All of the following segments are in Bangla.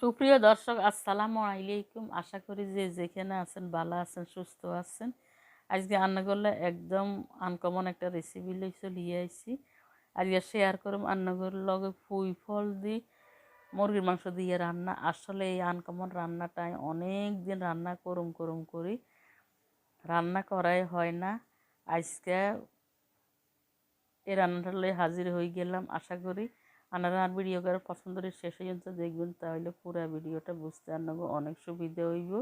সুপ্রিয় দর্শক, আসসালামু আলাইকুম। আশা করি যে যেখানে আছেন ভালো আছেন, সুস্থ আছেন। আজকে রান্না করলে একদম আনকমন একটা রেসিপি লিয়ে আইছি। আজকে শেয়ার করুম রান্নাগুলোর লগে পুঁই ফল দিয়ে মুরগির মাংস দিয়ে রান্না। আসলে এই আনকমন রান্নাটাই অনেক দিন রান্না করুম করি, রান্না করাই হয় না। আজকে এই রান্নাটা লয়ে হাজির হয়ে গেলাম। আশা করি আপনারা আর ভিডিও করে পছন্দ করে শেষ পর্যন্ত দেখবেন, তাহলে পুরো ভিডিওটা বুঝতে আপনাকে অনেক সুবিধা হইব।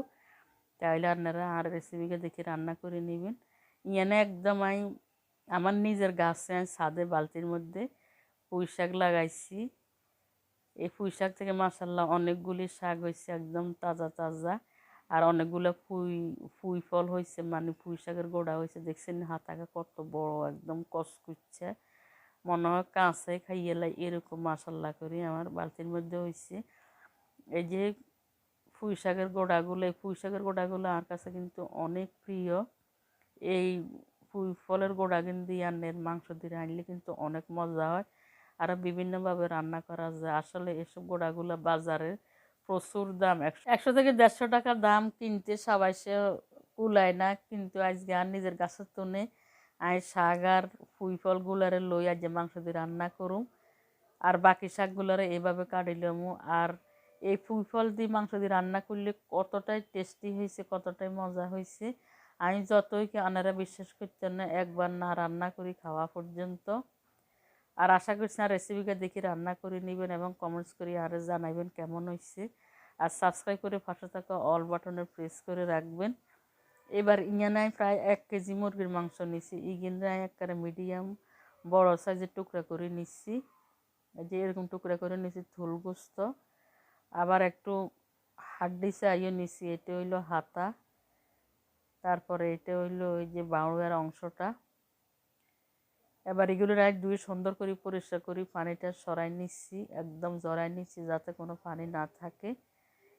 তাহলে আপনারা আর রেসিপিকে দেখে রান্না করে নেবেন। ইয়ানে একদম আমার নিজের গাছে আমি ছাদে বালতির মধ্যে পুঁই শাক লাগাইছি। এই পুঁই শাক থেকে মাশাআল্লাহ অনেকগুলি শাক হয়েছে, একদম তাজা তাজা। আর অনেকগুলো পুঁই ফল হয়েছে, মানে পুঁই শাকের গোড়া হয়েছে। দেখছেন হাতাকা কত বড়, একদম কচকুচ্ছে, মনে হয় কাঁচে খাইয়ে লাই এরকম মাশাআল্লাহ করি আমার বালতির মধ্যে হয়েছে। এই যে পুঁই শাকের গোড়াগুলো, এই পুঁই শাকের গোড়াগুলো আমার কাছে কিন্তু অনেক প্রিয়। এই পুঁই ফলের গোড়া কিন্তু আন্নের মাংস দিয়ে আনলে কিন্তু অনেক মজা হয়। আরও বিভিন্নভাবে রান্না করা যায়। আসলে এসব গোড়াগুলো বাজারে প্রচুর দাম, 100 থেকে 150 টাকা দাম, কিনতে সবাই সে কুলায় না। কিন্তু আজকে আর নিজের গাছের তুনে আমি শাক আর পুঁই ফলগুলারে লই আজ মাংস দিয়ে রান্না করুম। আর বাকি শাকগুলারে এভাবে কাটিলামু। আর এই পুঁই ফল দিয়ে মাংস দিয়ে রান্না করলে কতটাই টেস্টি হয়েছে, কতটাই মজা হয়েছে, আমি যতই কি আনারা বিশ্বাস করতেন না, একবার না রান্না করি খাওয়া পর্যন্ত। আর আশা করছি আর রেসিপিকে দেখে রান্না করে নেবেন এবং কমেন্টস করে আর জানাবেন কেমন হয়েছে। আর সাবস্ক্রাইব করে পাশে থাকা অল বাটনে প্রেস করে রাখবেন। এবার ইয়ানায় প্রায় 1 কেজি মুরগির মাংস নিছি। ইগিনরায় একবারে মিডিয়াম বড় সাইজের টুকরা করে নিচ্ছি। যে এরকম টুকরা করে নিছি থুল গোস্ত। আবার একটু হাড্ডি চাইও নিছি, এটা হইলো হাতা। তারপরে এটা হইলো ওই যে বাউড়ার অংশটা। এবার এগুলো ধুয়ে সুন্দর করে পরিষ্কার করি, পানিটা সরাই নিচ্ছি, একদম জড়াই নিচ্ছি যাতে কোনো পানি না থাকে।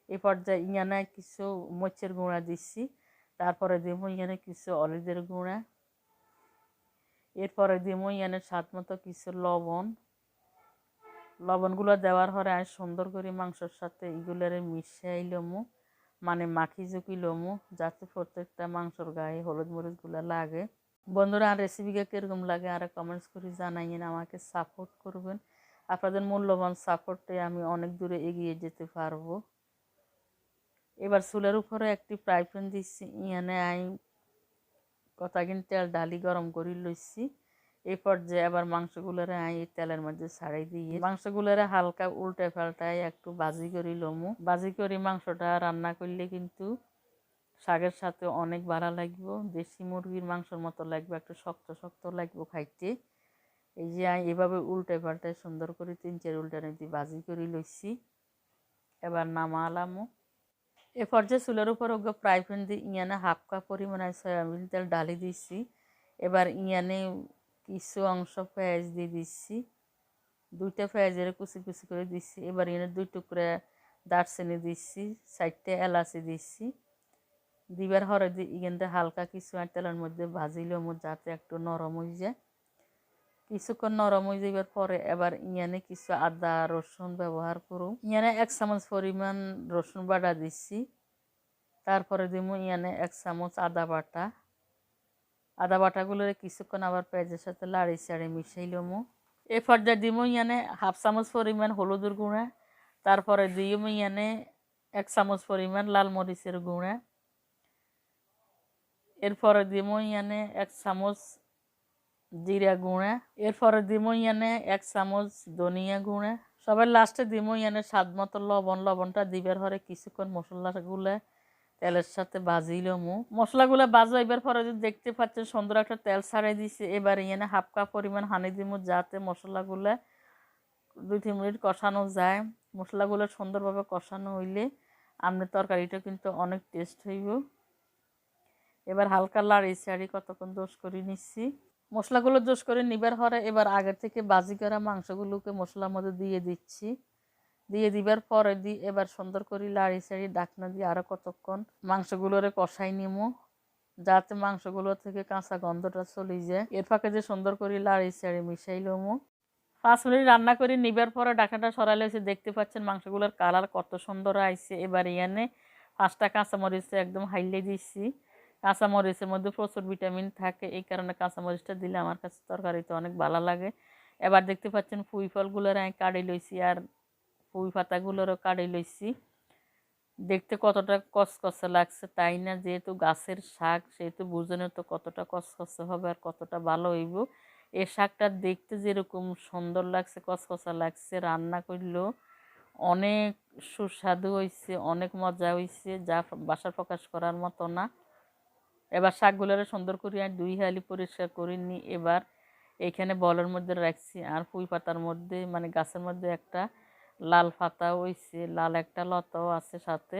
এই পর্যায়ে ইয়ানে কিছু মরিচের গুঁড়া দিচ্ছি। তারপরে দিব ইয়ানে কিছু হলুদের গুঁড়া। এরপরে দিব ইয়ানে স্বাদ মতো কিছু লবণগুলো দেওয়ার পরে আমি সুন্দর করে মাংসর সাথে এগুলোরে মিশাই লমু, মানে মাখি ঝুঁকি লমু, যাতে প্রত্যেকটা মাংসর গায়ে হলুদ মরিচগুলো লাগে। বন্ধুরা, আর রেসিপিকে কীরকম লাগে আর কমেন্টস করে জানাইন, আমাকে সাপোর্ট করবেন। আপনাদের মূল্যবান সাপোর্টে আমি অনেক দূরে এগিয়ে যেতে পারবো। এবার চুলের উপরে একটি ফ্রাই প্যান দিচ্ছি। ইয়ানে আমি কতদিন তেল ডালি গরম করে লইছি। এই পর্যায়ে আবার মাংসগুলোরে আমি তেলের মধ্যে ছাড়াই দিয়ে মাংসগুলোরে হালকা উল্টে পাল্টায় একটু ভাজি করি লমু। ভাজি করি মাংসটা রান্না করলে কিন্তু শাকের সাথে অনেক ভালো লাগবে। দেশি মুরগির মাংসের মতো লাগবে, একটু শক্ত শক্ত লাগবে খাইতে। এই যে আমি এভাবে উল্টে পাল্টায় সুন্দর করে 3-4 উল্টানে দিয়ে ভাজি করে লইছি। এবার নামালামো। এ পর্যায়ে চুলের উপর ফ্রাই প্যান দিয়ে ইয়ানে 1/2 কাপ পরিমাণে সয়াবিন তেল ডালি দিচ্ছি। এবার ইয়ানে কিছু অংশ পেঁয়াজ দিয়ে দিচ্ছি, 2টা পেঁয়াজের কুচি কুচি করে দিচ্ছি। এবার ইয়ানে 2 টুকরা দারচিনি দিচ্ছি, 4টে এলাচি দিচ্ছি। দিবার হরে দিয়ে এখানটা হালকা কিছু তেলের মধ্যে ভাজিলাম যাতে একটু নরম হয়ে যায়। কিছুক্ষণ নরম হয়ে যাবার পরে এবার ইয়ানে কিছু আদা রসুন ব্যবহার করুন। ইয়ানে 1 চামচ পরিমাণ রসুন বাটা দিচ্ছি। তারপরে দিব ইয়ানে 1 চামচ আদা বাটাগুলো কিছুক্ষণ আবার পেঁয়াজের সাথে লাড়ি চাড়ি মিশাইলাম। এই পর্যায়ে দিব ইয়ানে 1/2 চামচ পরিমাণ হলুদের গুঁড়া। তারপরে দিব ইয়ানে 1 চামচ পরিমাণ লাল মরিচের গুঁড়া। এরপরে দিব ইয়ানে 1 চামচ জিরা গুঁড়া। এরপরে দিব ইয়ানে 1 চামচ ধনিয়া গুঁড়া। সবার লাস্টে দিব ইয়ানে স্বাদ মতো লবণটা দিবার পরে কিছুক্ষণ মশলাগুলো তেলের সাথে ভাজিলামু। মশলাগুলো ভাজা এবার পরে দেখতে পাচ্ছেন সুন্দর একটা তেল ছাড়াই দিছে। এবার ইয়ানে 1/2 কাপ পরিমাণ হানি দিব যাতে মশলাগুলো 2-3 মিনিট কষানো যায়। মশলাগুলো সুন্দরভাবে কষানো হইলে আপনার তরকারিটা কিন্তু অনেক টেস্ট হইব। এবার হালকা লাড়ি চাড়ি কতক্ষণ দোষ করে নিচ্ছি। মশলাগুলো দোষ করে নিবার পরে এবার আগে থেকে ভাজি করা মাংসগুলোকে মশলার মধ্যে দিয়ে দিচ্ছি। দিয়ে দিবার পরে এবার সুন্দর করে লাড়ি চাড়ি ঢাকনা দিয়ে আরও কতক্ষণ মাংসগুলোরে কষাই নিমু, যাতে মাংসগুলো থেকে কাঁচা গন্ধটা চলে যায়। এর ফাঁকে যে সুন্দর করে লাড়ি চাড়ি মিশাই লমু। 5 মিনিট রান্না করে নিবার পরে ঢাকনাটা সরালে হয়েছে, দেখতে পাচ্ছেন মাংসগুলোর কালার কত সুন্দর আইছে। এবার এনে 5টা কাঁচামরিচ একদম হাইলে দিচ্ছি। কাঁচামরিচের মধ্যে প্রচুর ভিটামিন থাকে, এই কারণে কাঁচামরিচটা দিলে আমার কাছে তরকারিতে অনেক ভালো লাগে। এবার দেখতে পাচ্ছেন পুঁই ফলগুলোর আমি কাটি লইছি আর পুঁই পাতাগুলোরও কাটি লইছি। দেখতে কতটা কসকসে লাগছে তাই না? যেহেতু গাছের শাক সেহেতু বুঝেন তো কতটা কসকসে হবে আর কতটা ভালো হইব। এই শাকটা দেখতে যেরকম সুন্দর লাগছে, কসকসা লাগছে, রান্না করলেও অনেক সুস্বাদু হয়েছে, অনেক মজা হয়েছে, যা বাসার প্রকাশ করার মতো না। এবার শাকগুলোরে সুন্দর করে আমি 2 হালি পরিষ্কার করে নিই। এবার এইখানে বলের মধ্যে রাখছি আর পুঁই পাতার মধ্যে মানে গাছের মধ্যে একটা লাল পাতা হইছে, লাল একটা লতাও আছে সাথে।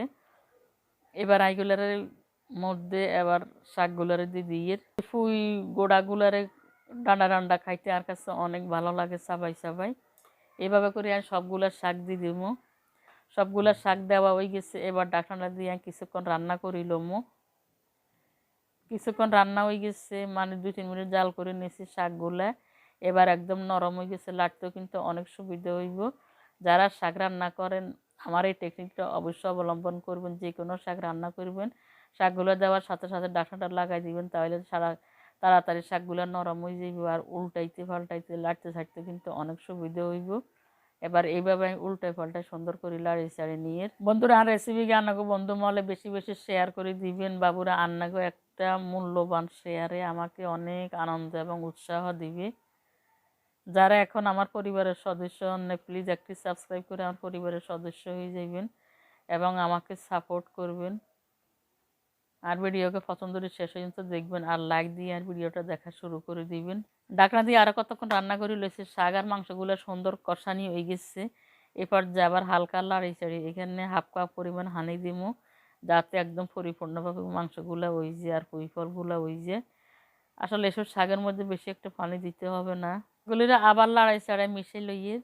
এবার আইগুলারের মধ্যে এবার শাকগুলারে দিয়ে পুঁই গোড়াগুলারে ডান্ডা ডান্ডা খাইতে আর কাছে অনেক ভালো লাগে, চাবাই চাবাই। এভাবে করে আর সবগুলা শাক দিয়ে দিব। সবগুলা শাক দেওয়া হয়ে গেছে। এবার ঢাকনাটা দিয়ে কিছুক্ষণ রান্না করিলমো। কিছুক্ষণ রান্না হয়ে গেছে, মানে 2-3 মিনিট জাল করে নিয়েছি শাকগুলা। এবার একদম নরম হয়ে গেছে, লাটতেও কিন্তু অনেক সুবিধা হইব। যারা শাক রান্না করেন আমার এই টেকনিকটা অবশ্যই অবলম্বন করবেন। যে কোনো শাক রান্না করবেন, শাকগুলো দেওয়ার সাথে সাথে ঢাকনাটা লাগাই দিবেন, তাহলে তাড়াতাড়ি শাকগুলো নরম হয়ে যাইব আর উল্টাইতে পাল্টাইতে লাড়তে ছাড়তে কিন্তু অনেক সুবিধা হইব। এবার এইভাবে আমি উল্টাই পাল্টাই সুন্দর করে লাড়ি চাড়ি নিয়ে বন্ধুরা আর রেসিপি আন্নাগো বন্ধু মহলে বেশি বেশি শেয়ার করে দিবেন। বাবুরা আন্নাগো একটা মূল্যবান শেয়ারে আমাকে অনেক আনন্দ এবং উৎসাহ দিবে। যারা এখন আমার পরিবারের সদস্য হন প্লিজ একটি সাবস্ক্রাইব করে আমার পরিবারের সদস্য হয়ে যাবেন এবং আমাকে সাপোর্ট করবেন। আর ভিডিওকে পছন্দ করে শেষ পর্যন্ত দেখবেন আর লাইক দিয়ে আর ভিডিওটা দেখা শুরু করে দিবেন। ঢাকনা দিয়ে আরও কতক্ষণ রান্না করে লইছে। শাক আর মাংসগুলো সুন্দর কষানি হয়ে গেছে। এরপর যে আবার হালকা লাড়ি চাড়ি এখানে 1/2 কাপ পরিমাণ হানি দিমু, যাতে একদম পরিপূর্ণভাবে মাংসগুলো ওই যে আর পুঁই ফলগুলো ওই যে। আসলে এসব শাকের মধ্যে বেশি একটা পানি দিতে হবে না। এগুলিরা আবার লাড়াই চাড়াই মিশে লইয়ে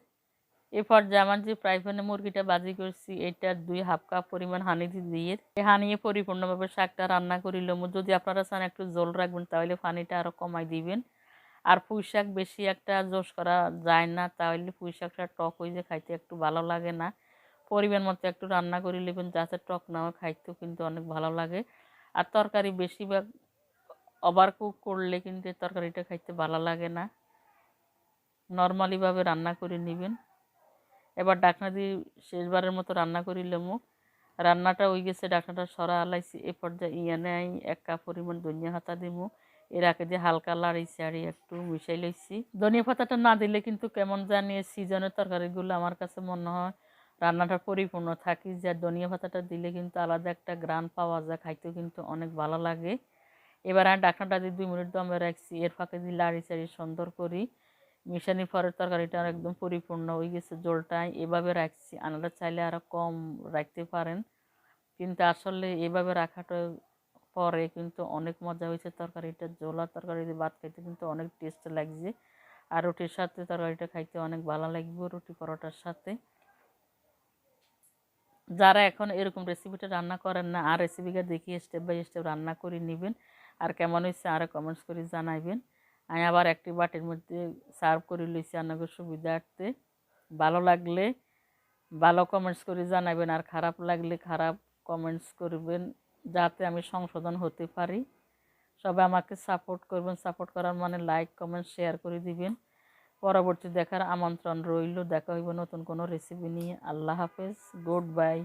এরপর যে আমার যে ফ্রাই প্যানে মুরগিটা ভাজি করছি এটা 2/2 কাপ পরিমাণ হানি দিয়ে এই হানিয়ে পরিপূর্ণভাবে শাকটা রান্না করিলাম। যদি আপনারা চান একটু জল রাখবেন তাহলে পানিটা আরও কমাই দিবেন। আর পুঁই শাক বেশি একটা জোশ করা যায় না, তাহলে পুঁই শাকটা টক হয়ে যে খাইতে একটু ভালো লাগে না। পরিমাণ মতো একটু রান্না করে নেবেন যাতে টক না হয়, খাইতেও কিন্তু অনেক ভালো লাগে। আর তরকারি বেশিরভাগ ওভার কুক করলে কিন্তু তরকারিটা খাইতে ভালো লাগে না। নর্মালিভাবে রান্না করে নেবেন। এবার ঢাকনা দিয়ে শেষবারের মতো রান্না করিলামও। রান্নাটা হয়ে গেছে, ঢাকনাটা সরা আলাইছি। এ পর্যায়ে ইয়ানে 1 কাপ পরিমাণ ধনিয়া পাতা দিমু। এর আগে দিয়ে হালকা লাড়ি চাড়ি একটু মিশাই লইছি। ধনিয়া পাতাটা না দিলে কিন্তু কেমন জানি সিজনের তরকারিগুলো আমার কাছে মনে হয় রান্নাটা পরিপূর্ণ থাকি। যে ধনিয়া পাতাটা দিলে কিন্তু আলাদা একটা গ্রান পাওয়া যায়, খাইতেও কিন্তু অনেক ভালো লাগে। এবার আর ঢাকনাটা দিয়ে 2 মিনিট দমে রাখছি। এর ফাঁকে দিয়ে লাড়ি চাড়ি সুন্দর করি মিশানি পরের তরকারিটা একদম পরিপূর্ণ হয়ে গেছে। জলটা এভাবে রাখছি, আপনারা চাইলে আরও কম রাখতে পারেন, কিন্তু আসলে এভাবে রাখাটা পরে কিন্তু অনেক মজা হয়েছে। তরকারিটা জোলা তরকারি দিয়ে ভাত খাইতে কিন্তু অনেক টেস্ট লাগছে আর রুটির সাথে তরকারিটা খাইতে অনেক ভালো লাগবে, রুটি পরোটার সাথে। যারা এখন এরকম রেসিপিটা রান্না করেন না আর রেসিপিটা দেখিয়ে স্টেপ বাই স্টেপ রান্না করে নেবেন আর কেমন হয়েছে আরও কমেন্টস করে জানাইবেন। আমি আবার একটি বাটির মধ্যে সার্ভ করে লইছি আপনাদের সুবিধার্থে। ভালো লাগলে ভালো কমেন্টস করে জানাবেন আর খারাপ লাগলে খারাপ কমেন্টস করবেন, যাতে আমি সংশোধন হতে পারি। সবাই আমাকে সাপোর্ট করবেন, সাপোর্ট করার মানে লাইক কমেন্ট শেয়ার করে দিবেন। পরবর্তী দেখার আমন্ত্রণ রইল। দেখা হইব নতুন কোনো রেসিপি নিয়ে। আল্লাহ হাফেজ, গুড বাই।